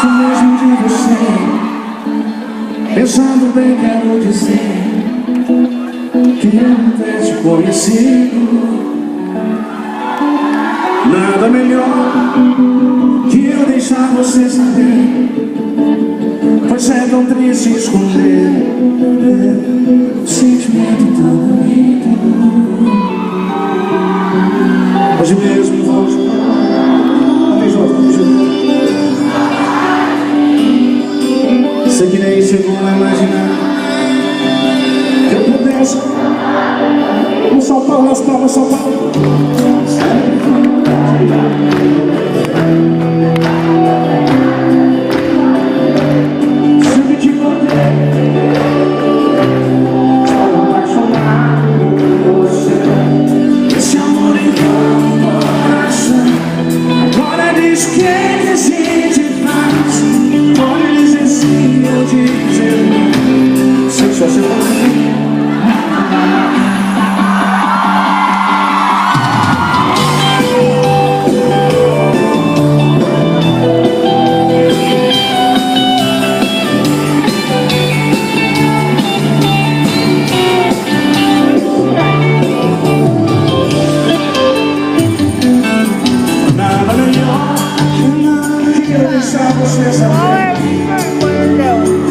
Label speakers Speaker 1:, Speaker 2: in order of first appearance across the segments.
Speaker 1: Gosto mesmo de você. Pensando bem, quero dizer que eu não ter te conhecido. Nada melhor que eu deixar você saber, pois é tão triste esconder um sentimento tão bonito. Hoje mesmo vou sei que nem chegou a imaginar que eu pudesse. No São Paulo, nas palmas, São Paulo. Sempre te contei, estou apaixonado por você. Esse amor entrou no coração. Agora diz que a gente faz. Pode dizer sim, eu dizer não. Sei só se você. Você saber,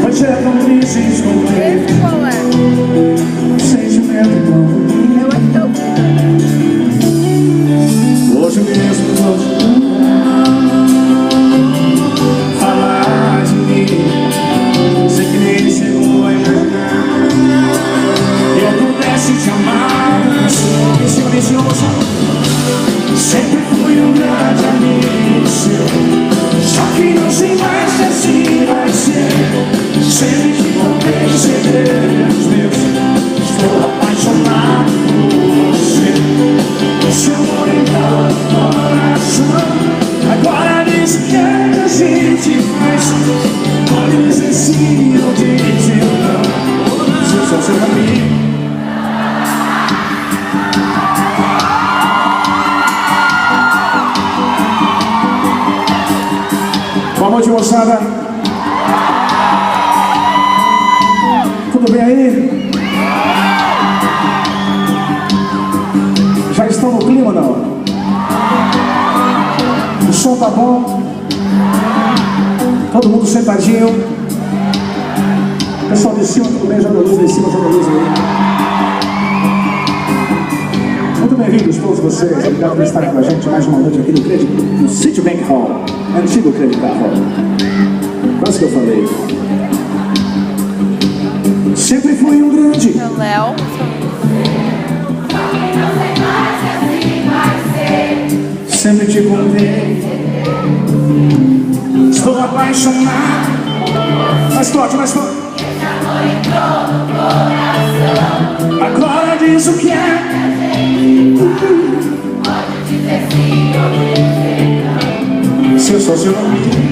Speaker 1: mas é tão triste esconder um sentimento tão bonito. Hoje mesmo vou falar de mim. Sei que nem chegou a imaginar que eu pudesse te amar. Sempre fui um grande amigo seu. Só que não sei mais se assim vai ser. Sempre te contei segredos meus. Estou apaixonado por você. Esse amor entrou no coração. Agora diz que a gente faz. Pode dizer sim ou dizer não. Se eu sou seu amigo. Boa noite, moçada. Tudo bem aí? Já estão no clima, não? O som tá bom? Todo mundo sentadinho. Pessoal de cima, tudo bem? Joga a luz lá em cima, joga a luz aí. Muito bem-vindos todos vocês. Obrigado por estarem com a gente mais uma noite aqui no Citibank Hall. Antigo Credit Card Hall. Quase que eu falei. Sempre fui um grande
Speaker 2: Léo.
Speaker 1: Sempre te contei. Estou apaixonado. Mais forte, mais forte. Agora diz o que é. Se eu sou seu amigo.